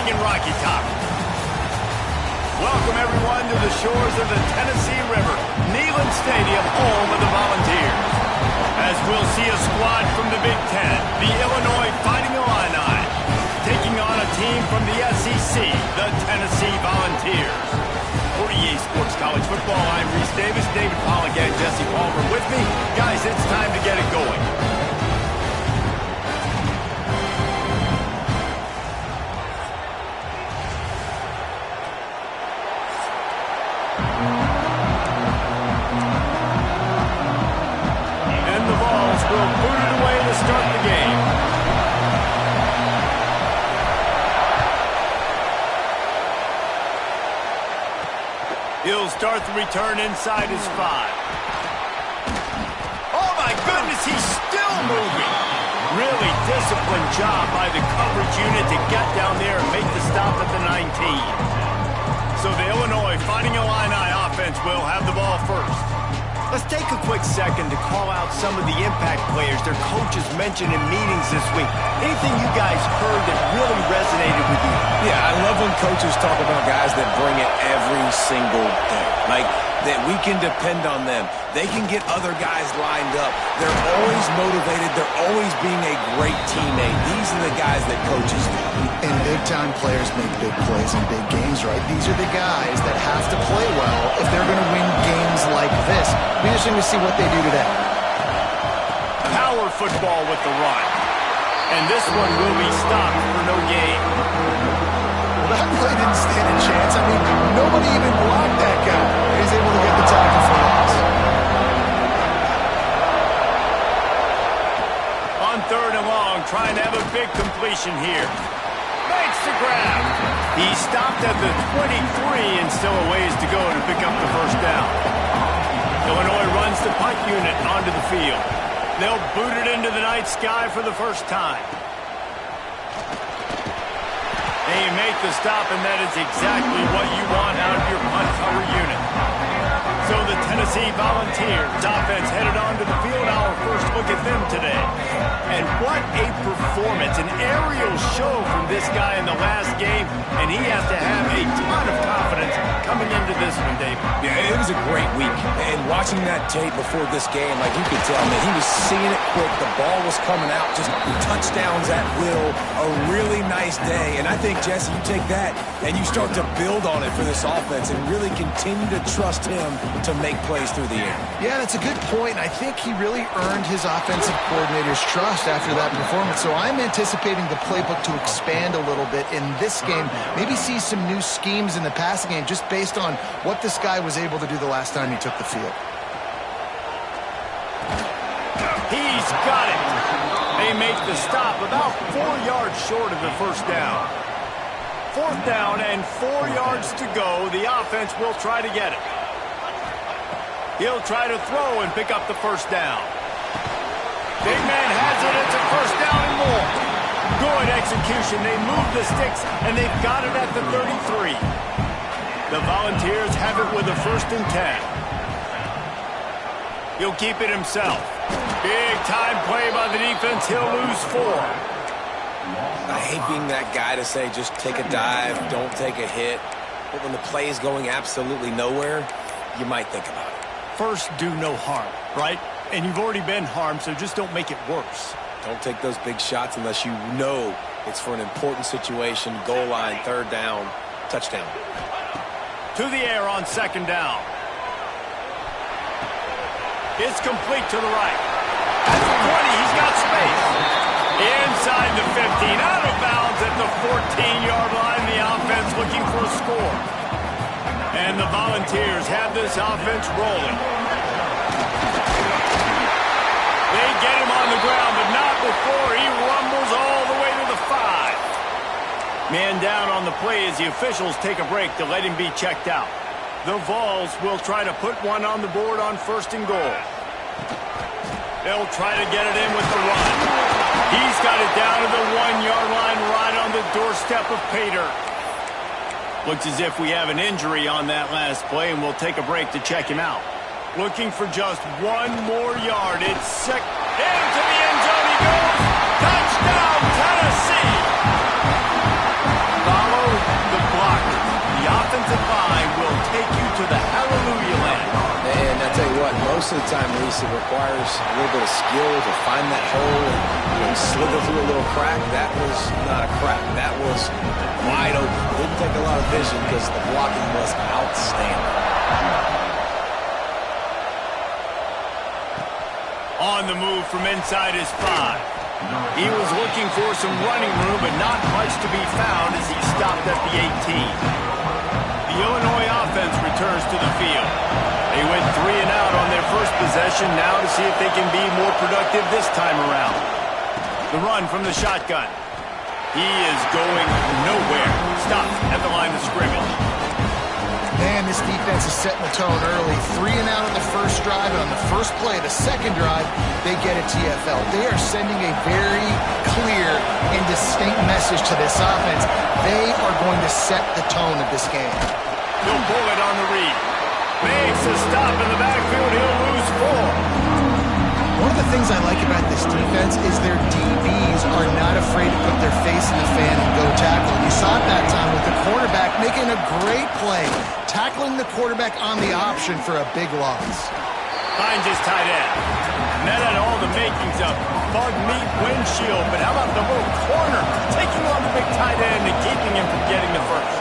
morning in Rocky Top. Welcome, everyone, to the shores of the Tennessee River, Neyland Stadium, home of the Volunteers. As we'll see a squad from the Big Ten, the Illinois Fighting Illini, taking on a team from the SEC, the Tennessee Volunteers. For EA Sports College Football, I'm Reese Davis, David Pollack, and Jesse Palmer with me. Guys, it's time to get it going. He'll start the return inside his 5. Oh, my goodness, he's still moving. Really disciplined job by the coverage unit to get down there and make the stop at the 19. So the Illinois Fighting Illini offense will have the ball first. Let's take a quick second to call out some of the impact players their coaches mentioned in meetings this week. Anything you guys heard that really resonated with you? Yeah, I love when coaches talk about guys that bring it every single day. Like, that we can depend on them. They can get other guys lined up. They're always motivated. They're always being a great teammate. These are the guys that coaches love. And big-time players make big plays in big games, right? These are the guys that have to play well if they're going to win games like this. It'll be interesting to see what they do today. Power football with the run. And this one will be stopped for no gain. Well, that play didn't stand a chance. I mean, nobody even blocked that guy. He's able to get the tackle for loss. On 3rd and long, trying to have a big completion here. Makes the grab. He stopped at the 23 and still a ways to go to pick up the first down. Illinois runs the punt unit onto the field. They'll boot it into the night sky for the first time. They make the stop, and that is exactly what you want out of your punt cover unit. So the Tennessee Volunteers offense headed onto the field. Our first look at them today. And what a performance, an aerial show from this guy in the last game, and he has to have a ton of confidence coming into this one, Dave. Yeah, it was a great week. And watching that tape before this game, like you could tell, man, he was seeing it quick. The ball was coming out, just touchdowns at will. A really nice day. And I think, Jesse, you take that and you start to build on it for this offense and really continue to trust him to make plays through the air. Yeah, that's a good point. I think he really earned his offensive coordinator's trust after that performance. So I'm anticipating the playbook to expand a little bit in this game. Maybe see some new schemes in the passing game just based on what this guy was able to do the last time he took the field. He's got it. They make the stop about 4 yards short of the first down. 4th down and 4 yards to go. The offense will try to get it. He'll try to throw and pick up the first down. Big man has it. It's a first down and more. Good execution. They move the sticks, and they've got it at the 33. The Volunteers have it with a 1st and 10. He'll keep it himself. Big time play by the defense. He'll lose 4. I hate being that guy to say just take a dive, don't take a hit. But when the play is going absolutely nowhere, you might think about it. First, do no harm, right? And you've already been harmed, so just don't make it worse. Don't take those big shots unless you know it's for an important situation, goal line, 3rd down, touchdown. To the air on 2nd down. It's complete to the right. At the 20, he's got space. Inside the 15, out of bounds at the 14-yard line. The offense looking for a score. And the Volunteers have this offense rolling. They get him on the ground, but not before he rumbles all the way to the 5. Man down on the play as the officials take a break to let him be checked out. The Vols will try to put one on the board on 1st and goal. They'll try to get it in with the run. He's got it down to the 1-yard line right on the doorstep of Pater. Looks as if we have an injury on that last play, and we'll take a break to check him out. Looking for just 1 more yard. It's sick. Into the end zone he goes. Touchdown, Tennessee. Followed most of the time, Reese, it requires a little bit of skill to find that hole and slither through a little crack. That was not a crack. That was wide open. Didn't take a lot of vision because the blocking was outstanding. On the move from inside his 5. He was looking for some running room, but not much to be found as he stopped at the 18. The Illinois offense returns to the field. They went 3 and out on their first possession, now to see if they can be more productive this time around. The run from the shotgun. He is going nowhere. Stopped at the line of scrimmage. Man, this defense is setting the tone early. 3 and out on the first drive, and on the first play of the second drive, they get a TFL. They are sending a very clear and distinct message to this offense. They are going to set the tone of this game. He'll pull it on the read. Makes a stop in the backfield. He'll lose 4. One of the things I like about this defense is their DBs are not afraid to put their face in the fan and go tackle. You saw it that time with the quarterback making a great play, tackling the quarterback on the option for a big loss. Finds his tight end. And that had all the makings of bug meat windshield, but how about the little corner taking on the big tight end and keeping him from getting the first?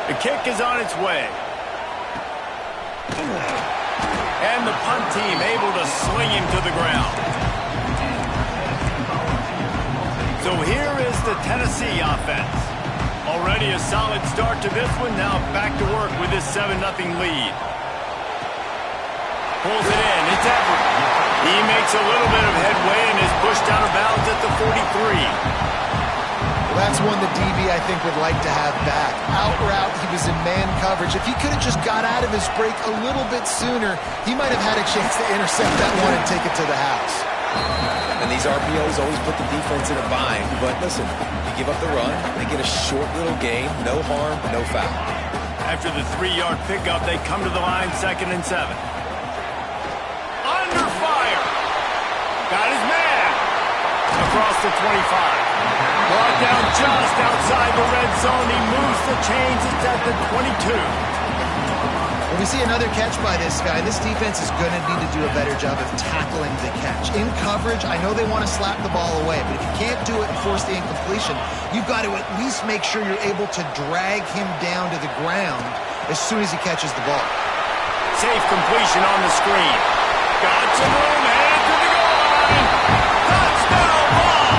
The kick is on its way. And the punt team able to sling him to the ground. So here is the Tennessee offense. Already a solid start to this one. Now back to work with this 7-0 lead. Pulls it in. It's Everett. He makes a little bit of headway and is pushed out of bounds at the 43. That's one the DB, I think, would like to have back. Out route, he was in man coverage. If he could have just got out of his break a little bit sooner, he might have had a chance to intercept that one and take it to the house. And these RPOs always put the defense in a bind. But listen, you give up the run, they get a short little gain, no harm, no foul. After the 3-yard pickup, they come to the line 2nd and 7. Under fire. Got his man. Across the 25. Brought down just outside the red zone. He moves the chains. It's at the 22. When we see another catch by this guy, this defense is going to need to do a better job of tackling the catch. In coverage, I know they want to slap the ball away, but if you can't do it and force the incompletion, you've got to at least make sure you're able to drag him down to the ground as soon as he catches the ball. Safe completion on the screen. Got some room, headed to the goal line. Touchdown ball.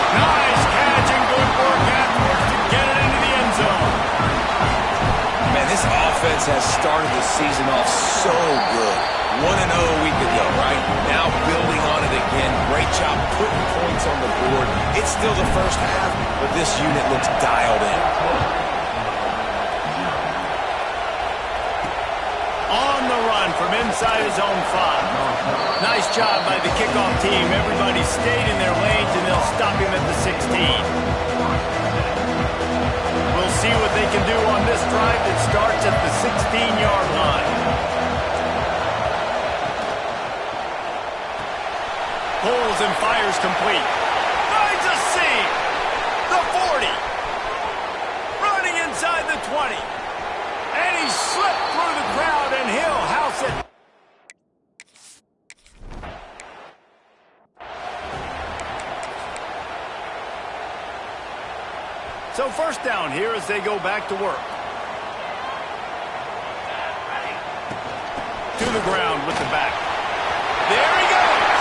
Nice catch and good work afterwards to get it into the end zone. Man, this offense has started the season off so good. 1-0 a week ago, right? Now building on it again. Great job putting points on the board. It's still the first half, but this unit looks dialed in. On the run from inside his own 5. Nice job by the kickoff team. Everybody stayed in their lanes, and they'll stop him at the 16. We'll see what they can do on this drive that starts at the 16-yard line. Pulls and fires complete. Finds a seam. The 40. Running inside the 20. And he slipped through the crowd, and he'll house it. So first down here as they go back to work. To the ground with the back. There he goes.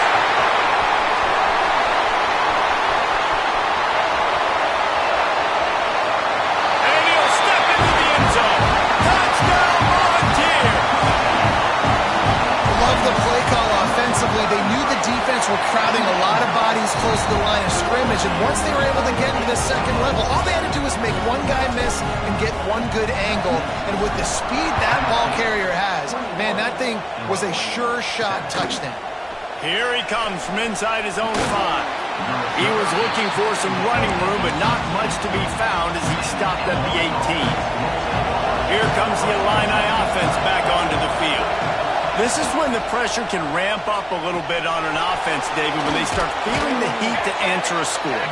And he'll step into the end zone. Touchdown, Volunteer. Love the play call offensively. They knew the defense were crowding a lot of bodies close to the line of scrimmage, and once they were able to get into the second level, all they had to do was make one guy miss and get one good angle. And with the speed that ball carrier has, man, that thing was a sure shot touchdown. Here he comes from inside his own 5. He was looking for some running room, but not much to be found as he stopped at the 18. Here comes the Illini offense back onto the field. This is when the pressure can ramp up a little bit on an offense, David, when they start feeling the heat to answer a score.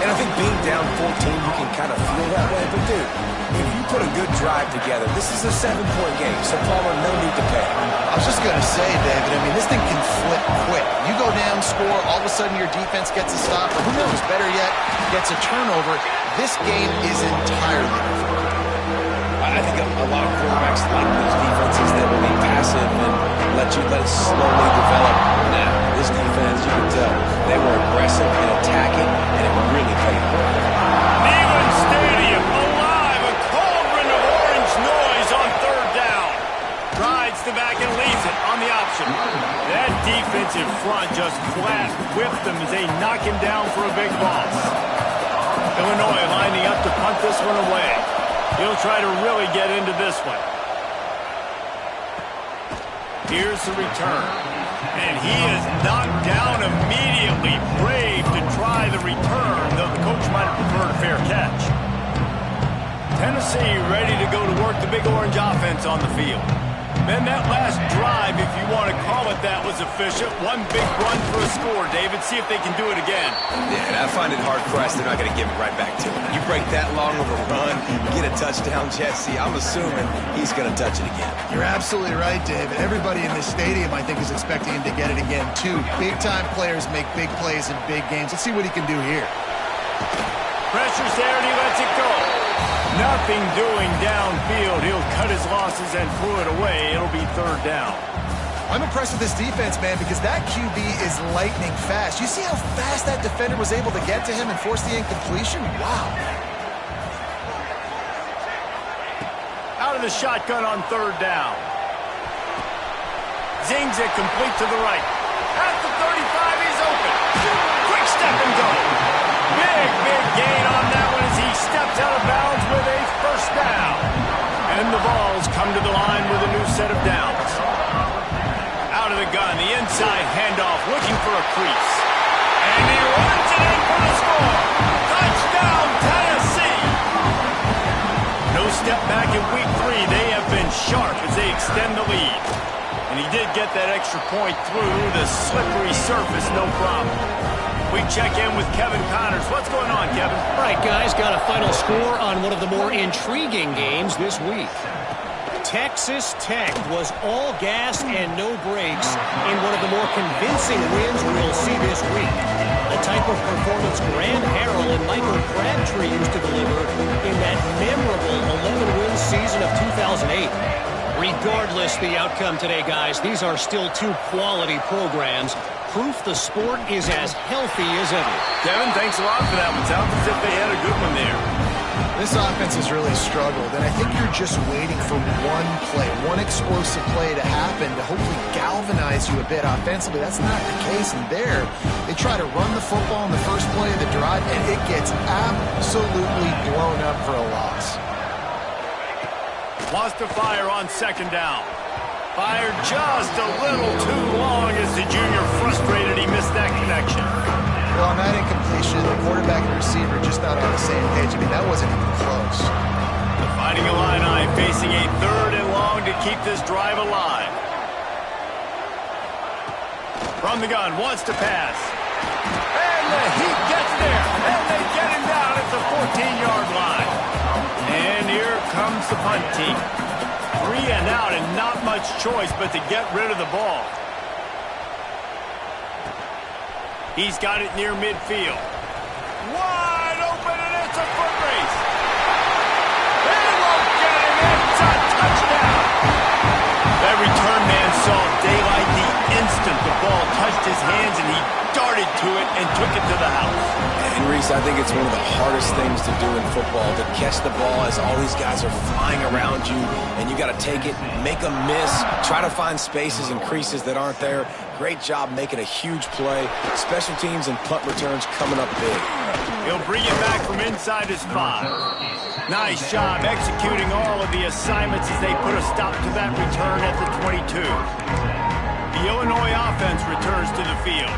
And I think being down 14, you can kind of feel that way. But, dude, if you put a good drive together, this is a 7-point game, so Palmer, no need to panic. I was just going to say, David, I mean, this thing can flip quick. You go down, score, all of a sudden your defense gets a stop, or who knows, better yet, gets a turnover. This game is entirely different. I think a lot of quarterbacks like those defenses that will be passive and let it slowly develop. Now, this defense, you can tell, they were aggressive and attacking, and it really paid off. Neyland Stadium, alive, a cauldron of orange noise on third down. Rides the back and leaves it on the option. That defensive front just flat whipped them as they knock him down for a big loss. Illinois lining up to punt this one away. He'll try to really get into this one. Here's the return. And he is knocked down immediately. Brave to try the return, though the coach might have preferred a fair catch. Tennessee ready to go to work the Big Orange offense on the field. Then that last drive, if you want to call it that, was efficient. One big run for a score, David. See if they can do it again. Yeah, and I find it hard-pressed they're not going to give it right back to him. You break that long of a run, get a touchdown, Jesse, I'm assuming he's going to touch it again. You're absolutely right, David. Everybody in this stadium, I think, is expecting him to get it again, too. Big-time players make big plays in big games. Let's see what he can do here. Pressure's there, and he lets it go. Nothing doing downfield. He'll cut his losses and throw it away. It'll be third down. I'm impressed with this defense, man, because that QB is lightning fast. You see how fast that defender was able to get to him and force the incompletion? Wow. Out of the shotgun on third down. Zings it complete to the right. At the 35, he's open. Quick step and go. Big gain on that one as he steps out of bounds with a first down. And the Vols come to the line with a new set of downs. Out of the gun, the inside handoff, looking for a crease. And he runs it in for the score. Touchdown, Tennessee. No step back in week 3. They have been sharp as they extend the lead. And he did get that extra point through the slippery surface, no problem. We check in with Kevin Connors. What's going on, Kevin? All right, guys, got a final score on one of the more intriguing games this week. Texas Tech was all gas and no brakes in one of the more convincing wins we'll see this week. The type of performance Grant Harrell and Michael Crabtree used to deliver in that memorable 11-win season of 2008. Regardless the outcome today, guys, these are still two quality programs. Proof the sport is as healthy as ever. Kevin, thanks a lot for that one. Sounds as if they had a good one there. This offense has really struggled, and I think you're just waiting for one play, one explosive play to happen to hopefully galvanize you a bit offensively. That's not the case, and there they try to run the football in the first play of the drive, and it gets absolutely blown up for a loss. Wants to fire on second down. Fired just a little too long as the junior frustrated he missed that connection. Well, on that incompletion, the quarterback and receiver just not on the same page. I mean, that wasn't even close. The Fighting Illini facing a third and long to keep this drive alive. From the gun, wants to pass. And the Heat gets there. And they get him down at the 14-yard line. And here comes the punt team. 3 and out and not much choice but to get rid of the ball. He's got it near midfield. Wide open, and it's a foot race. They won't get him. It's a touchdown. That return man saw daylight the instant the ball touched his hands, and he darted to it and took it to the house. And Reese, I think it's one of the hardest things to do in football, to catch the ball as all these guys are flying around you, and you got to take it, make a miss, try to find spaces and creases that aren't there. Great job making a huge play. Special teams and punt returns coming up big. He'll bring it back from inside his 5. Nice job executing all of the assignments as they put a stop to that return at the 22. The Illinois offense returns to the field.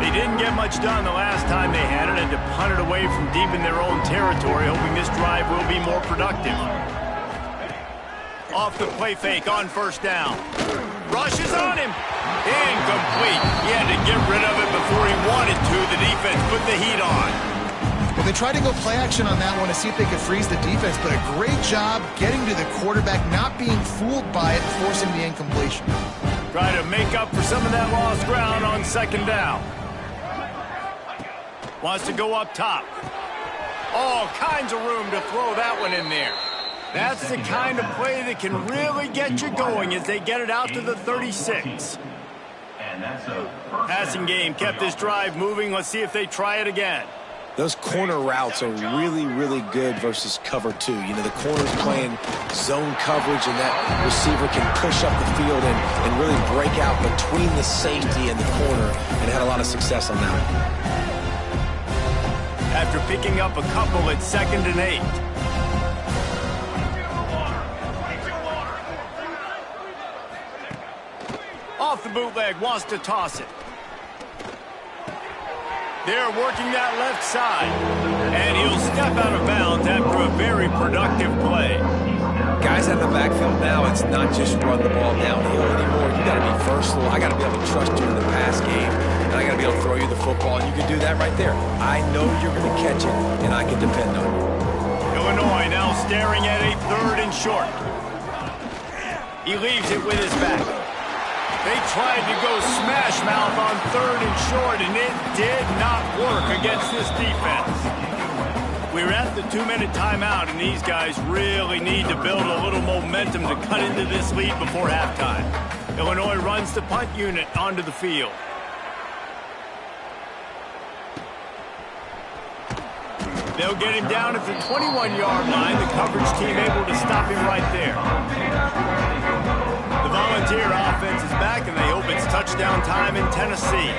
They didn't get much done the last time they had it, and to punt it away from deep in their own territory, hoping this drive will be more productive. Off the play fake on first down. Rushes on him. Incomplete. He had to get rid of it before he wanted to. The defense put the heat on. Well, they tried to go play action on that one to see if they could freeze the defense, but a great job getting to the quarterback, not being fooled by it, forcing the incompletion. Try to make up for some of that lost ground on second down. Wants to go up top. All kinds of room to throw that one in there. That's the kind of play that can really get you going as they get it out to the 36. Passing game kept this drive moving. Let's see if they try it again. Those corner routes are really, really good versus cover two. You know, the corner's playing zone coverage, and that receiver can push up the field and really break out between the safety and the corner, and had a lot of success on that one. After picking up a couple at 2nd and 8. Off the bootleg, wants to toss it. They're working that left side. And he'll step out of bounds after a very productive play. Guys out of the backfield now, it's not just run the ball downhill anymore. You got to be versatile. I got to be able to trust you in the pass game. And I got to be able to throw you the football. And you can do that right there. I know you're going to catch it, and I can depend on you. Illinois now staring at a 3rd and short. He leaves it with his back. They tried to go smash mouth on 3rd and short, and it did not work against this defense. We're at the 2-minute timeout, and these guys really need to build a little momentum to cut into this lead before halftime. Illinois runs the punt unit onto the field. They'll get him down at the 21-yard line. The coverage team able to stop him right there. The Volunteer offense is back, and they hope it's touchdown time in Tennessee.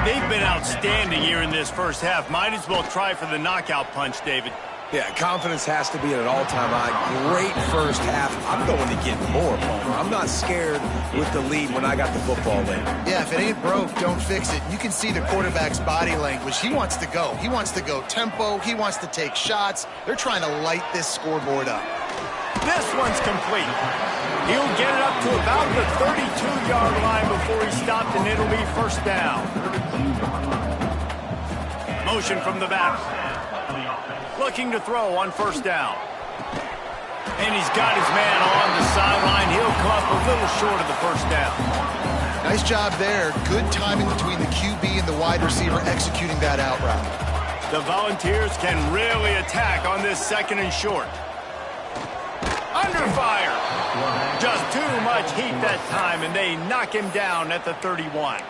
They've been outstanding here in this first half. Might as well try for the knockout punch, David. Yeah, confidence has to be at an all-time high. Great first half. I'm going to get more, Palmer. I'm not scared with the lead when I got the football late. Yeah, if it ain't broke, don't fix it. You can see the quarterback's body language. He wants to go. He wants to go tempo. He wants to take shots. They're trying to light this scoreboard up. This one's complete. He'll get it up to about the 32-yard line before he's stopped, and it'll be first down. Motion from the back. Looking to throw on first down. And he's got his man on the sideline. He'll come up a little short of the first down. Nice job there. Good timing between the QB and the wide receiver executing that out route. The Volunteers can really attack on this 2nd and short. Under fire. Just too much heat that time, and they knock him down at the 31.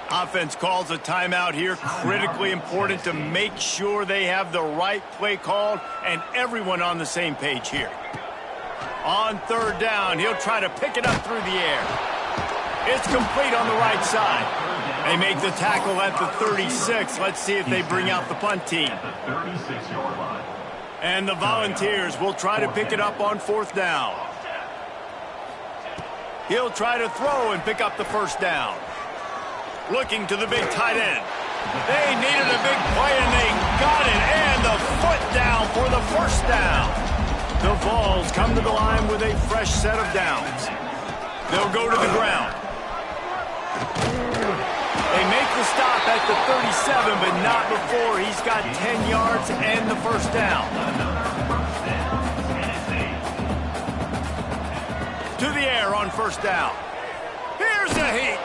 Offense calls a timeout here. Critically important to make sure they have the right play called and everyone on the same page here. On 3rd down, he'll try to pick it up through the air. It's complete on the right side. They make the tackle at the 36. Let's see if they bring out the punt team. And the Volunteers will try to pick it up on 4th down. He'll try to throw and pick up the first down. Looking to the big tight end. They needed a big play, and they got it. And the foot down for the first down. The Vols come to the line with a fresh set of downs. They'll go to the ground. They make the stop at the 37, but not before he's got 10 yards and the first down. To the air on first down. Here's the heat.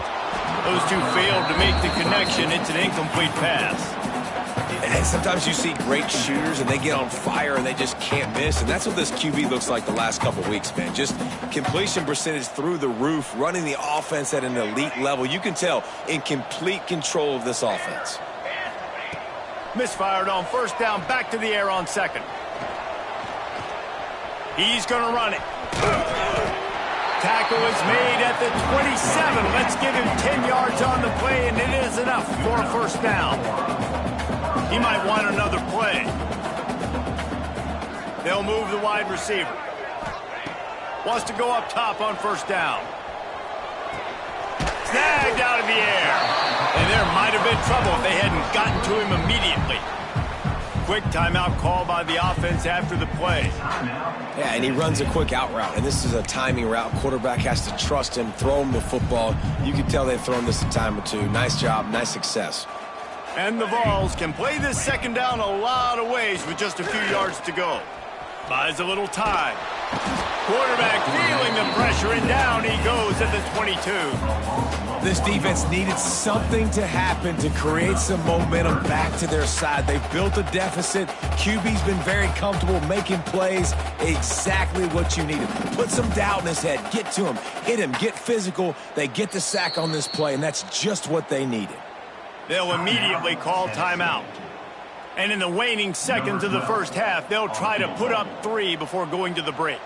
Those two failed to make the connection. It's an incomplete pass. And sometimes you see great shooters, and they get on fire, and they just can't miss. And that's what this QB looks like the last couple weeks, man. Just completion percentage through the roof, running the offense at an elite level. You can tell in complete control of this offense. Misfired on first down, back to the air on 2nd. He's going to run it. Tackle is made at the 27. Let's give him 10 yards on the play, and it is enough for a first down. He might want another play. They'll move the wide receiver. Wants to go up top on first down. Snagged out of the air. And there might have been trouble if they hadn't gotten to him immediately. quick timeout call by the offense after the play. Yeah, and he runs a quick out route, and this is a timing route. Quarterback has to trust him, throw him the football. You can tell they've thrown this a time or two. Nice job, nice success. And the Vols can play this second down a lot of ways with just a few yards to go. Buys a little time. Quarterback feeling the pressure, and down he goes at the 22. This defense needed something to happen to create some momentum back to their side. They built a deficit. QB's been very comfortable making plays. Exactly what you needed. Put some doubt in his head. Get to him. Hit him. Get physical. They get the sack on this play, and that's just what they needed. They'll immediately call timeout. And in the waning seconds of the first half, they'll try to put up 3 before going to the break.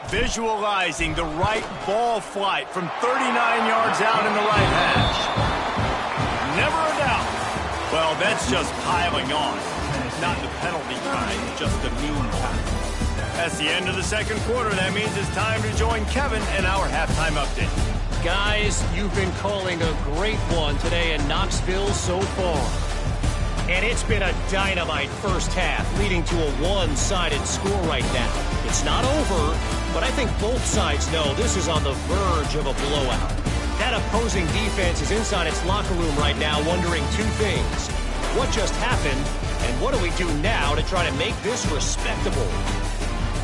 Visualizing the right ball flight from 39 yards out in the right hash. Never a doubt. Well, that's just piling on. Not the penalty kind, just the mean kind. That's the end of the second quarter. That means it's time to join Kevin in our halftime update. Guys, you've been calling a great one today in Knoxville so far. And it's been a dynamite first half, leading to a one-sided score right now. It's not over, but I think both sides know this is on the verge of a blowout. That opposing defense is inside its locker room right now wondering 2 things. What just happened, and what do we do now to try to make this respectable?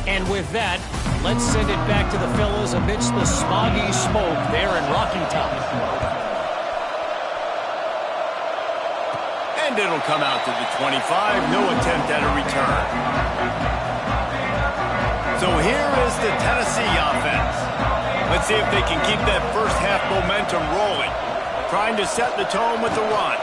And with that, let's send it back to the fellas amidst the smoggy smoke there in Rocky Top. And it'll come out to the 25. No attempt at a return. So here is the Tennessee offense. Let's see if they can keep that first half momentum rolling. Trying to set the tone with the run.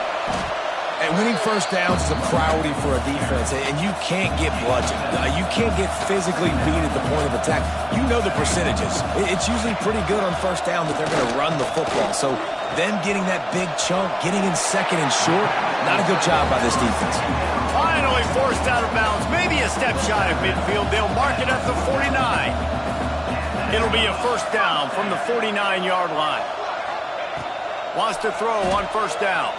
And winning first downs is a priority for a defense, and you can't get bludgeoned. You can't get physically beat at the point of attack. You know the percentages. It's usually pretty good on first down that they're going to run the football. So them getting that big chunk, getting in second and short, not a good job by this defense. Finally forced out of bounds, maybe a step shy of midfield. They'll mark it at the 49. It'll be a first down from the 49-yard line. Wants to throw on first down.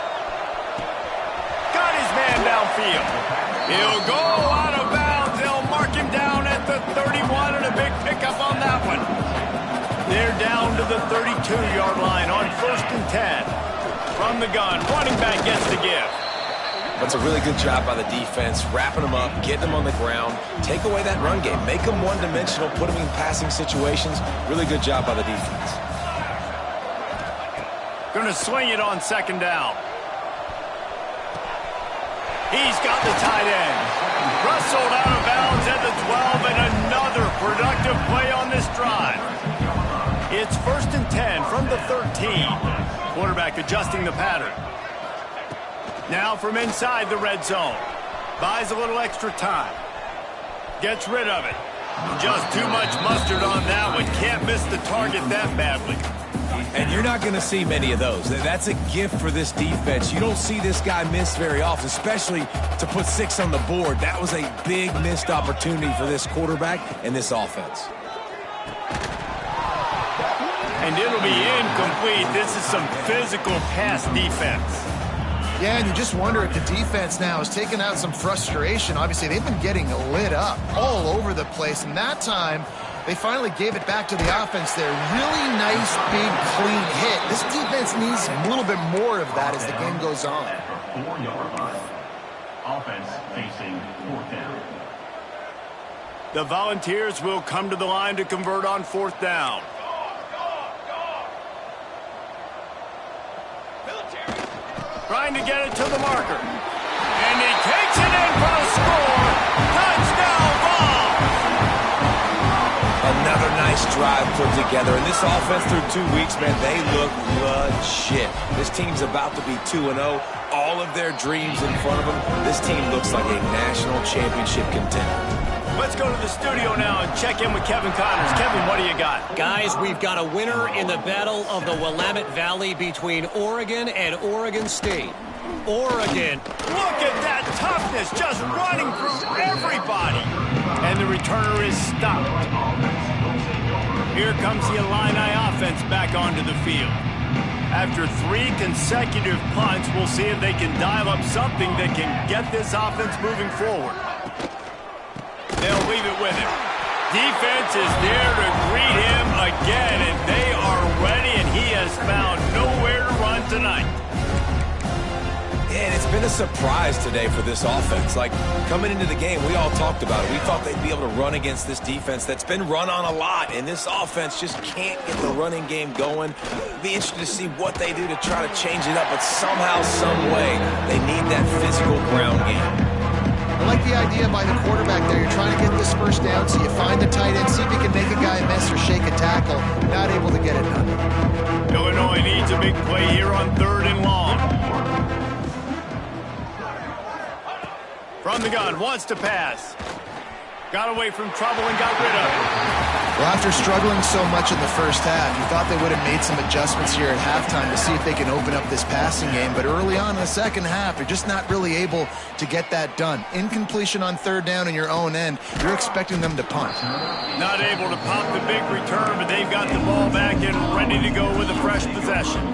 Got his man downfield. He'll go out of bounds. They'll mark him down at the 31, and a big pickup on that one. They're down to the 32-yard line on 1st and 10. From the gun, running back gets the give. That's a really good job by the defense, wrapping them up, getting them on the ground, take away that run game, make them one-dimensional, put them in passing situations. Really good job by the defense. Going to swing it on second down. He's got the tight end. Wrestled out of bounds at the 12, and another productive play on this drive. It's 1st and 10 from the 13. Quarterback adjusting the pattern. Now from inside the red zone. Buys a little extra time. Gets rid of it. Just too much mustard on that one. Can't miss the target that badly. And you're not going to see many of those. That's a gift for this defense. You don't see this guy miss very often, especially to put 6 on the board. That was a big missed opportunity for this quarterback and this offense. And it'll be incomplete. This is some physical pass defense. Yeah, and you just wonder if the defense now has taken out some frustration. Obviously, they've been getting lit up all over the place, and that time they finally gave it back to the offense there. Really nice, big, clean hit. This defense needs a little bit more of that as the game goes on. Offense facing 4th down. The Volunteers will come to the line to convert on 4th down. Trying to get it to the marker. And he takes it in for the score. Touchdown, Vols! Another nice drive put together. And this offense through 2 weeks, man, they look legit. This team's about to be 2-0. All of their dreams in front of them. This team looks like a national championship contender. Let's go to the studio now and check in with Kevin Connors. Kevin, what do you got? Guys, we've got a winner in the battle of the Willamette Valley between Oregon and Oregon State. Oregon. Look at that toughness, just running through everybody. And the returner is stopped. Here comes the Illini offense back onto the field. After 3 consecutive punts, we'll see if they can dial up something that can get this offense moving forward. They'll leave it with him. Defense is there to greet him again, and they are ready, and he has found nowhere to run tonight. And it's been a surprise today for this offense. Like, coming into the game, we all talked about it. We thought they'd be able to run against this defense that's been run on a lot, and this offense just can't get the running game going. Be interested to see what they do to try to change it up, but somehow, some way, they need that physical ground game. I like the idea by the quarterback there. You're trying to get this first down, so you find the tight end, see if you can make a guy miss or shake a tackle. Not able to get it done. Illinois needs a big play here on 3rd and long. From the gun, wants to pass. Got away from trouble and got rid of it. Well, after struggling so much in the first half, you thought they would have made some adjustments here at halftime to see if they can open up this passing game. But early on in the second half, they're just not really able to get that done. Incompletion on 3rd down in your own end, you're expecting them to punt. Not able to pop the big return, but they've got the ball back and ready to go with a fresh possession.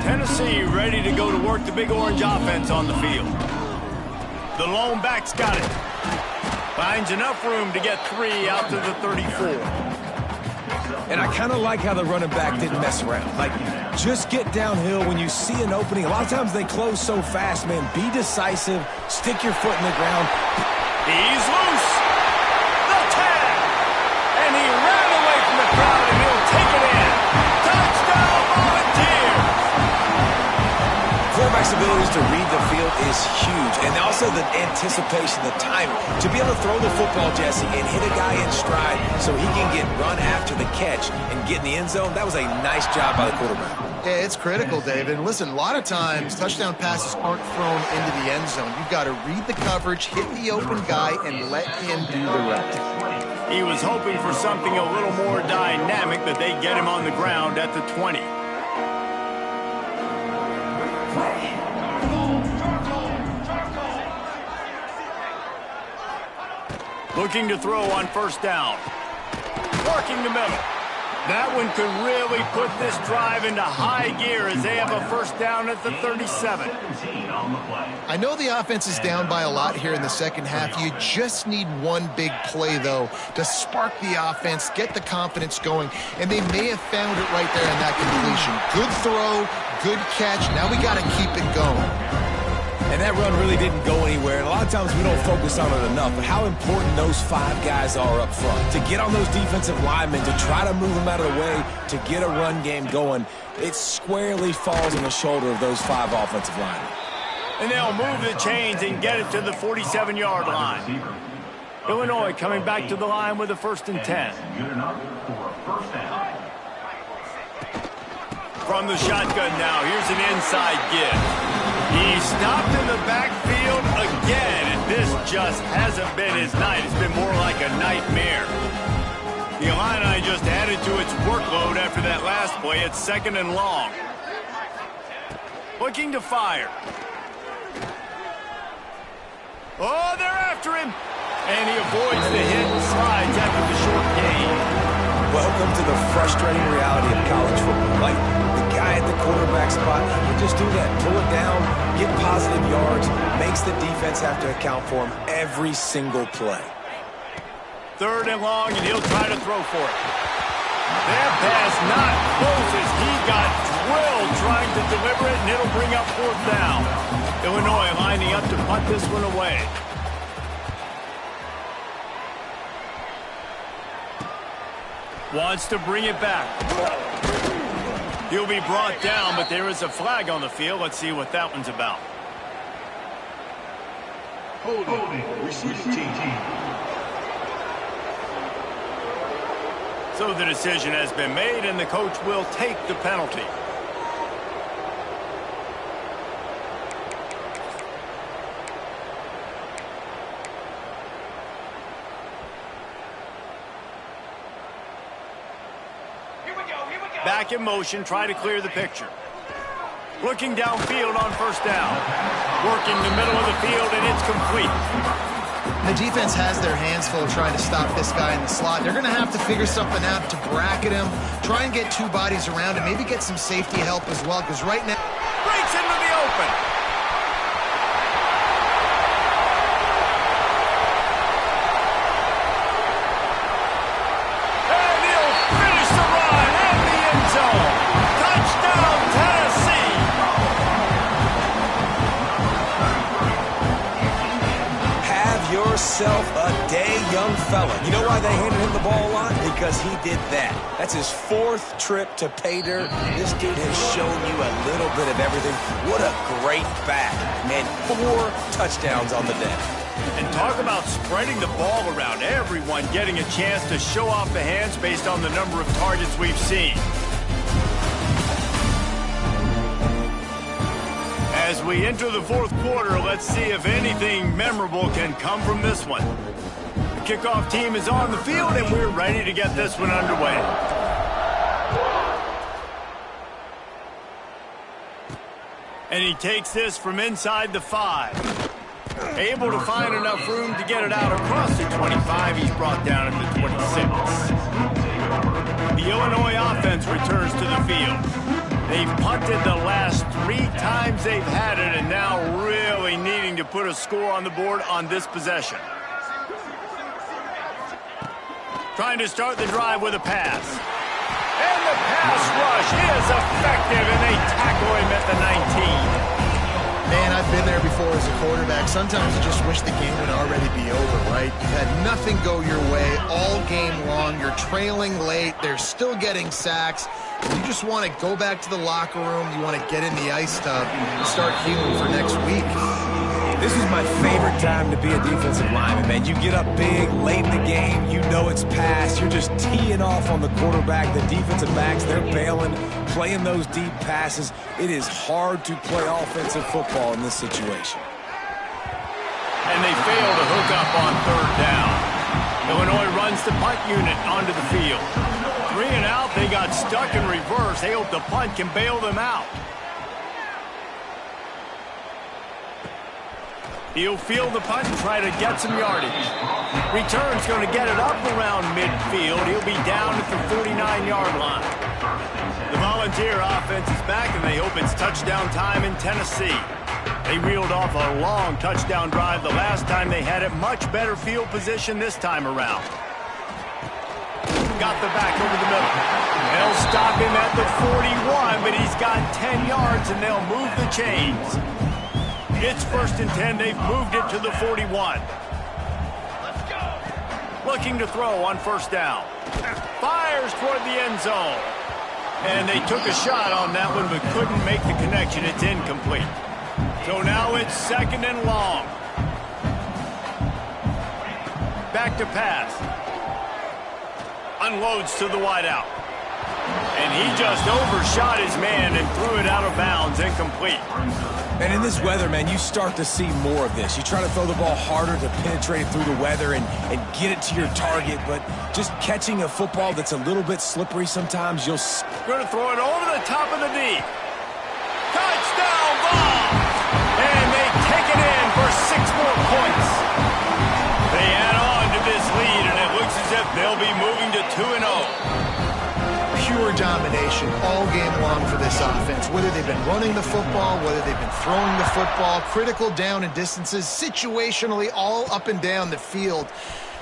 Tennessee ready to go to work the Big Orange offense on the field. The lone back's got it. Finds enough room to get 3 out to the 34. And I kind of like how the running back didn't mess around. Like, just get downhill when you see an opening. A lot of times they close so fast, man. Be decisive. Stick your foot in the ground. He's loose. The tag. And he ran away from the crowd, and he'll take it in. Touchdown, Volunteers. Quarterback's abilities to read the field is huge. And also the anticipation, the timing. To be able to throw the football, Jesse, and hit a guy in stride so he can get run after the catch and get in the end zone, that was a nice job by the quarterback. Yeah, it's critical, David. Listen, a lot of times touchdown passes aren't thrown into the end zone. You've got to read the coverage, hit the open guy, and let him do the rest. He was hoping for something a little more dynamic, but they get him on the ground at the 20. Looking to throw on 1st down. Working the middle. That one could really put this drive into high gear as they have a 1st down at the 37. I know the offense is down by a lot here in the second half. You just need one big play, though, to spark the offense, get the confidence going, and they may have found it right there in that completion. Good throw, good catch. Now we got to keep it going. And that run really didn't go anywhere. And a lot of times we don't focus on it enough. But how important those 5 guys are up front. To get on those defensive linemen, to try to move them out of the way, to get a run game going, it squarely falls on the shoulder of those 5 offensive linemen. And they'll move the chains and get it to the 47-yard line. Illinois coming back to the line with a 1st and 10. Good enough for a 1st down. From the shotgun now, here's an inside give. He stopped in the backfield again, and this just hasn't been his night. It's been more like a nightmare. The Illini just added to its workload after that last play. It's 2nd and long. Looking to fire. Oh, they're after him. And he avoids the hit and slides after the short gain. Welcome to the frustrating reality of college football. Like, the guy at the quarterback spot, he can just do that. Pull it down, get positive yards, makes the defense have to account for him every single play. 3rd and long, and he'll try to throw for it. That pass not close as he got drilled trying to deliver it, and it'll bring up 4th down. Illinois lining up to punt this one away. Wants to bring it back. He'll be brought down, but there is a flag on the field. Let's see what that one's about. Holding, receiving team. So the decision has been made, and the coach will take the penalty. Back in motion, try to clear the picture. Looking downfield on 1st down. Working the middle of the field, and it's complete. The defense has their hands full trying to stop this guy in the slot. They're going to have to figure something out to bracket him, try and get two bodies around him, maybe get some safety help as well, because right now... Breaks into the open. And he'll finish the run in the end zone. Touchdown, Tennessee. Have yourself a day, young fella. You know why they handed him the ball a lot? Because he did that. That's his 4th trip to pay dirt. This dude has shown you a little bit of everything. What a great back. Man, 4 touchdowns on the day. And talk about spreading the ball around. Everyone getting a chance to show off the hands based on the number of targets we've seen. As we enter the 4th quarter, let's see if anything memorable can come from this one. The kickoff team is on the field, and we're ready to get this one underway. And he takes this from inside the 5. Able to find enough room to get it out across the 25. He's brought down at the 26. The Illinois offense returns to the field. They've punted the last 3 times they've had it, and now really needing to put a score on the board on this possession. Trying to start the drive with a pass. And the pass rush is effective, and they tackle him at the 19. Man, I've been there before as a quarterback. Sometimes you just wish the game would already be over, right? You've had nothing go your way all game long. You're trailing late. They're still getting sacks. You just want to go back to the locker room. You want to get in the ice tub and start healing for next week. This is my favorite time to be a defensive lineman, man. You get up big, late in the game, you know it's past. You're just teeing off on the quarterback. The defensive backs, they're bailing, playing those deep passes. It is hard to play offensive football in this situation. And they fail to hook up on 3rd down. Illinois runs the punt unit onto the field. 3 and out, they got stuck in reverse. They hope the punt can bail them out. He'll field the punt and try to get some yardage. Return's going to get it up around midfield. He'll be down at the 49-yard line. The Volunteer offense is back, and they hope it's touchdown time in Tennessee. They reeled off a long touchdown drive the last time they had it. Much better field position this time around. Got the back over the middle. They'll stop him at the 41, but he's got 10 yards, and they'll move the chains. It's 1st and 10. They've moved it to the 41. Looking to throw on 1st down. Fires toward the end zone. And they took a shot on that one, but couldn't make the connection. It's incomplete. So now it's 2nd and long. Back to pass. Unloads to the wideout. And he just overshot his man and threw it out of bounds, incomplete. And in this weather, man, you start to see more of this. You try to throw the ball harder to penetrate it through the weather and get it to your target, but just catching a football that's a little bit slippery sometimes, you'll... Going to throw it over the top of the D. Touchdown ball! And they take it in for 6 more points. They add on to this lead, and it looks as if they'll be moving to 2-0. Pure domination all game long for this offense. Whether they've been running the football, whether they've been throwing the football, critical down and distances, situationally all up and down the field.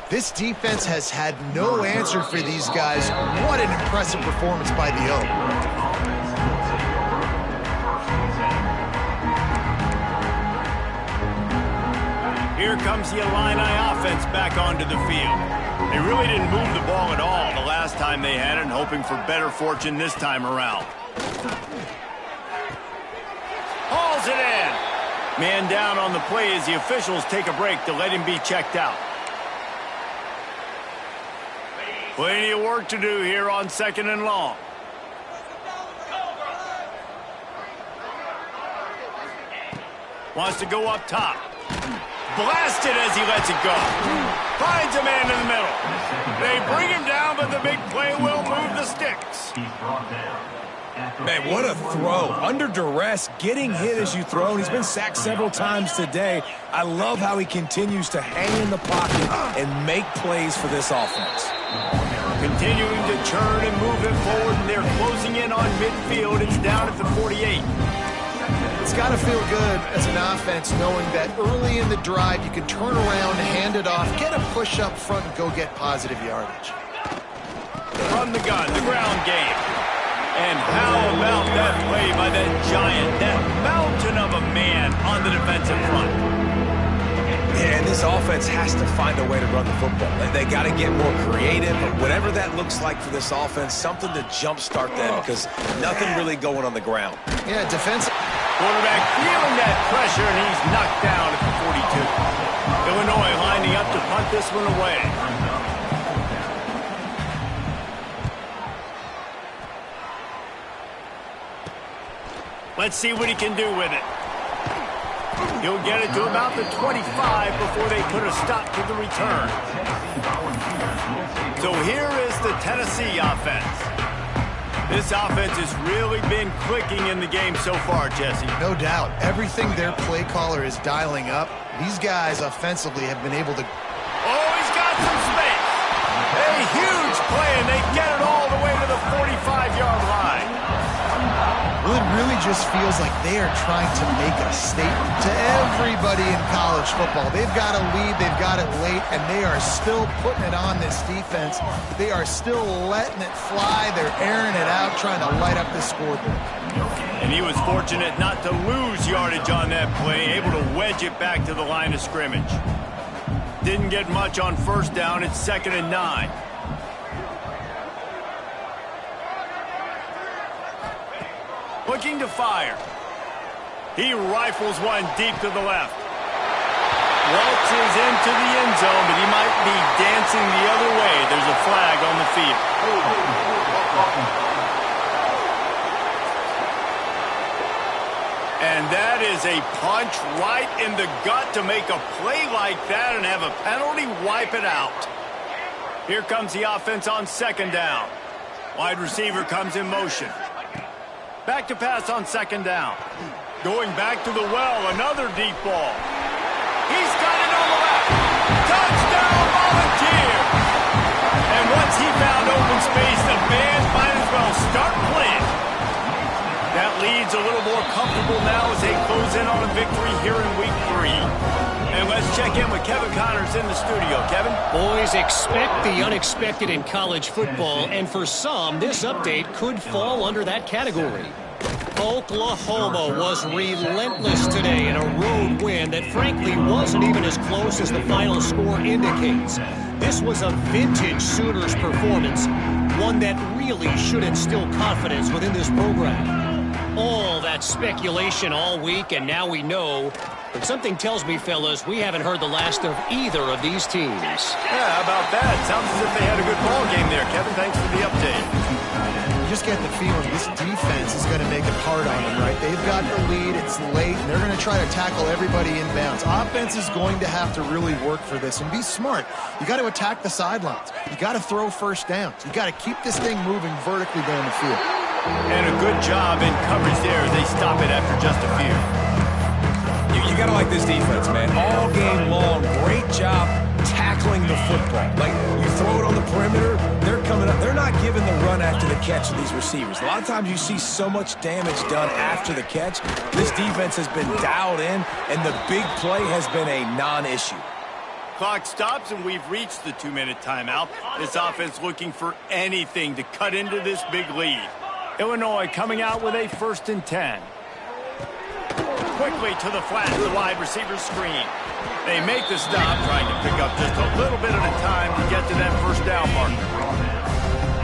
This defense has had no answer for these guys. What an impressive performance by the O. Here comes the Illini offense back onto the field. They really didn't move the ball at all the last time they had it, hoping for better fortune this time around. Hauls it in. Man down on the play as the officials take a break to let him be checked out. Plenty of work to do here on 2nd and long. Wants to go up top. Blasted as he lets it go. Finds a man in the middle. They bring him down, but the big play will move the sticks. He's brought down. Man, what a throw. Under duress, getting hit as you throw. And he's been sacked several times today. I love how he continues to hang in the pocket and make plays for this offense. Continuing to churn and move it forward, and they're closing in on midfield. It's down at the 48. It's got to feel good as an offense knowing that early in the drive you can turn around, hand it off, get a push up front, and go get positive yardage. From the gun, the ground game. And how about that play by that giant, that mountain of a man on the defensive front? Yeah, and this offense has to find a way to run the football. They got to get more creative, but whatever that looks like for this offense, something to jumpstart them because nothing really going on the ground. Yeah, defense. Quarterback feeling that pressure, and he's knocked down at the 42. Illinois lining up to punt this one away. Let's see what he can do with it. He'll get it to about the 25 before they put a stop to the return. So here is the Tennessee offense. This offense has really been clicking in the game so far, Jesse. No doubt. Everything their play caller is dialing up, these guys offensively have been able to... Oh, he's got some space. A huge play, and they get it all the way to the 45-yard line. Well, it really just feels like they are trying to make a statement to everybody in college football. They've got a lead, they've got it late, and they are still putting it on this defense. They are still letting it fly. They're airing it out, trying to light up the scoreboard. And he was fortunate not to lose yardage on that play, able to wedge it back to the line of scrimmage. Didn't get much on first down. It's 2nd and 9. Looking to fire. He rifles one deep to the left. Waltzes into the end zone, but he might be dancing the other way. There's a flag on the field. And that is a punch right in the gut to make a play like that and have a penalty wipe it out. Here comes the offense on 2nd down. Wide receiver comes in motion. Back to pass on 2nd down. Going back to the well, another deep ball. He's got it on the left. Touchdown, Volunteers! And once he found open space, the band might as well start playing. That lead's a little more comfortable now as they close in on a victory here in Week 3. And let's check in with Kevin Connors in the studio. Kevin? Boys, expect the unexpected in college football, and for some, this update could fall under that category. Oklahoma was relentless today in a road win that frankly wasn't even as close as the final score indicates. This was a vintage Sooners performance, one that really should instill confidence within this program. All that speculation all week, and now we know. But something tells me, fellas, we haven't heard the last of either of these teams. Yeah, how about that? Sounds as if they had a good ball game there, Kevin. Thanks for the update. You just get the feeling this defense is going to make it hard on them, right? They've got the lead, it's late, and they're going to try to tackle everybody inbounds. Offense is going to have to really work for this and be smart. You got to attack the sidelines. You got to throw first downs. You got to keep this thing moving vertically down the field. And a good job in coverage there as they stop it after just a few. You got to like this defense, man. All game long, great job tackling the football. Like, you throw it on the perimeter, they're coming up. They're not giving the run after the catch to these receivers. A lot of times you see so much damage done after the catch. This defense has been dialed in, and the big play has been a non-issue. Clock stops, and we've reached the 2-minute timeout. This offense looking for anything to cut into this big lead. Illinois coming out with a 1st and 10. Quickly to the flat, the wide receiver screen. They make the stop, trying to pick up just a little bit at a time to get to that first down marker.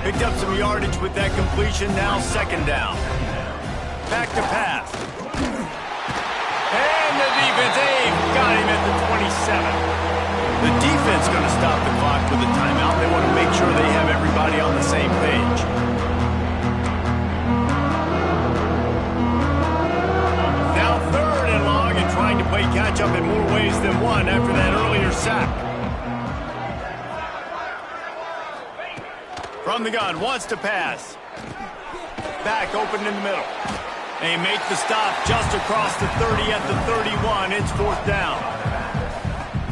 Picked up some yardage with that completion, now 2nd down. Back to pass. And the defense, got him at the 27. The defense going to stop the clock with a timeout. They want to make sure they have everybody on the same page. Trying to play catch-up in more ways than one after that earlier sack. From the gun, wants to pass. back open in the middle. They make the stop just across the 30 at the 31. It's 4th down.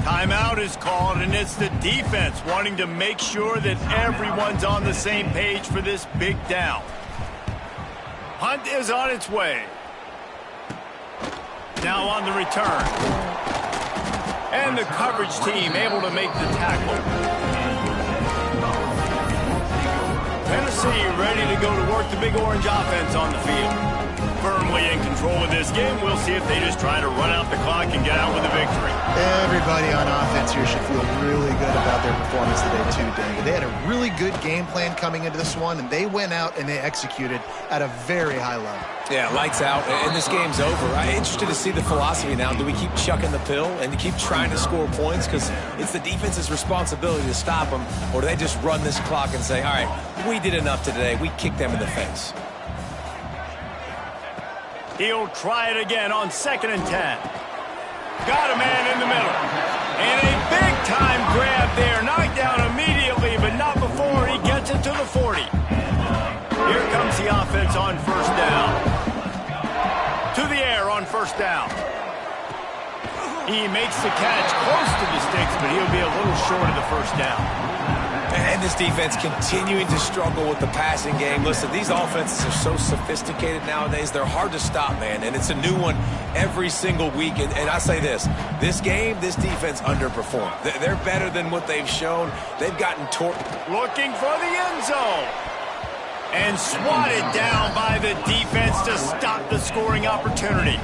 Timeout is called, and it's the defense wanting to make sure that everyone's on the same page for this big down. Hunt is on its way. Now on the return. And the coverage team able to make the tackle. Tennessee ready to go to work the Big Orange offense on the field. Firmly in control of this game. We'll see if they just try to run out the clock and get out with a victory. Everybody on offense here should feel really good about their performance today too, David. They had a really good game plan coming into this one, and they went out and they executed at a very high level. Yeah, lights out, and this game's over. I'm interested to see the philosophy now. Do we keep chucking the pill and keep trying to score points because it's the defense's responsibility to stop them, or do they just run this clock and say, all right, we did enough today. We kicked them in the face. He'll try it again on 2nd and 10. Got a man in the middle. And a big-time grab there. Knocked down immediately, but not before he gets it to the 40. Here comes the offense on 1st down. To the air on 1st down. He makes the catch close to the sticks, but he'll be a little short of the 1st down. And this defense continuing to struggle with the passing game. Listen, these offenses are so sophisticated nowadays. They're hard to stop, man. And it's a new one every single week. And I say this game, this defense underperformed. They're better than what they've shown. They've gotten torqued. Looking for the end zone. And swatted down by the defense to stop the scoring opportunity.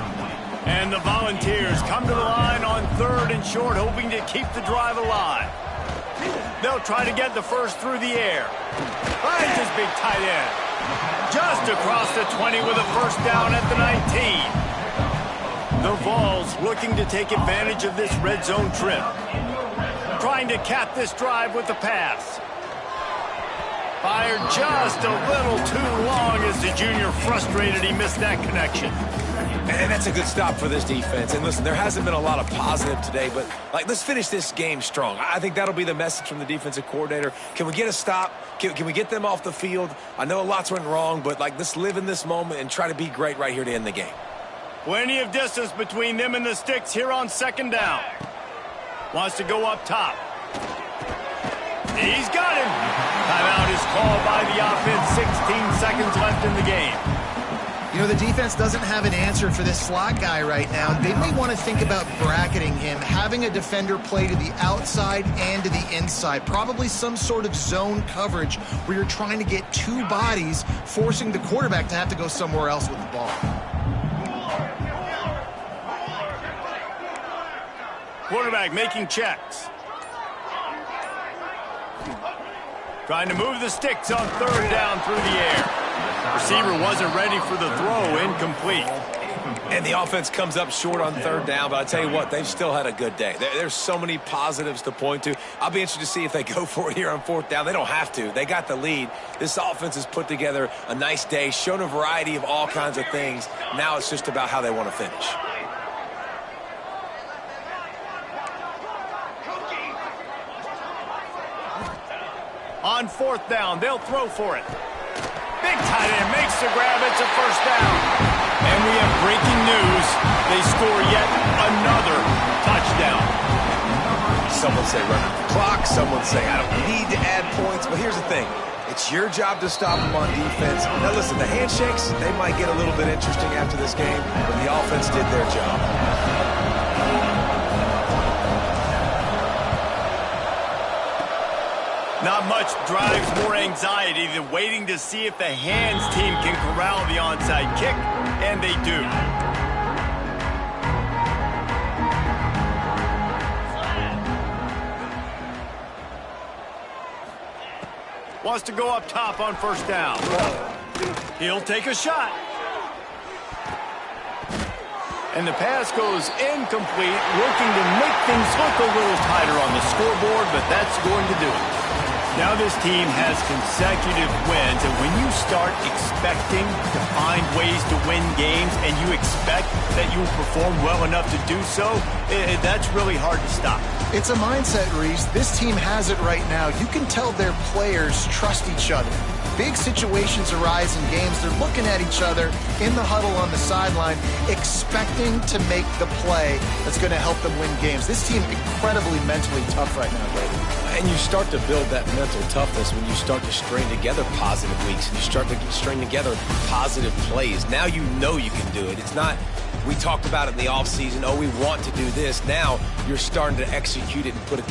And the Volunteers come to the line on 3rd and short, hoping to keep the drive alive. They'll try to get the first through the air. Finds his big tight end. Just across the 20 with a 1st down at the 19. The Vols looking to take advantage of this red zone trip. Trying to cap this drive with the pass. Fired just a little too long as the junior frustrated he missed that connection. And that's a good stop for this defense. And listen, there hasn't been a lot of positive today, but let's finish this game strong. I think that'll be the message from the defensive coordinator. Can we get a stop? Can we get them off the field? I know lots went wrong, but let's live in this moment and try to be great right here to end the game. Plenty of distance between them and the sticks here on 2nd down. Wants to go up top. He's got him. Timeout is called by the offense. 16 seconds left in the game. You know, the defense doesn't have an answer for this slot guy right now. They may want to think about bracketing him, having a defender play to the outside and to the inside. Probably some sort of zone coverage where you're trying to get 2 bodies, forcing the quarterback to have to go somewhere else with the ball. Quarterback making checks. Trying to move the sticks on 3rd down through the air. Receiver wasn't ready for the throw, incomplete. And the offense comes up short on 3rd down, but I tell you what, they've still had a good day. There's so many positives to point to. I'll be interested to see if they go for it here on 4th down. They don't have to. They got the lead. This offense has put together a nice day, shown a variety of all kinds of things. Now it's just about how they want to finish. On 4th down, they'll throw for it. Big tight end makes the grab. It's a 1st down. And we have breaking news. They score yet another touchdown. Someone say run the clock. Someone say I don't need to add points. But here's the thing. It's your job to stop them on defense. Now listen, the handshakes, they might get a little bit interesting after this game, but the offense did their job. Not much drives more anxiety than waiting to see if the hands team can corral the onside kick, and they do. Wants to go up top on 1st down. He'll take a shot. And the pass goes incomplete, looking to make things look a little tighter on the scoreboard, but that's going to do it. Now this team has consecutive wins, and when you start expecting to find ways to win games and you expect that you will perform well enough to do so, that's really hard to stop. It's a mindset, Reese. This team has it right now. You can tell their players trust each other. big situations arise in games, they're looking at each other in the huddle on the sideline, expecting to make the play that's going to help them win games. This team incredibly mentally tough right now, Brady. And you start to build that mental toughness when you start to string together positive weeks and you start to string together positive plays. Now you know you can do it. It's not, we talked about it in the offseason, oh, we want to do this. Now you're starting to execute it and put it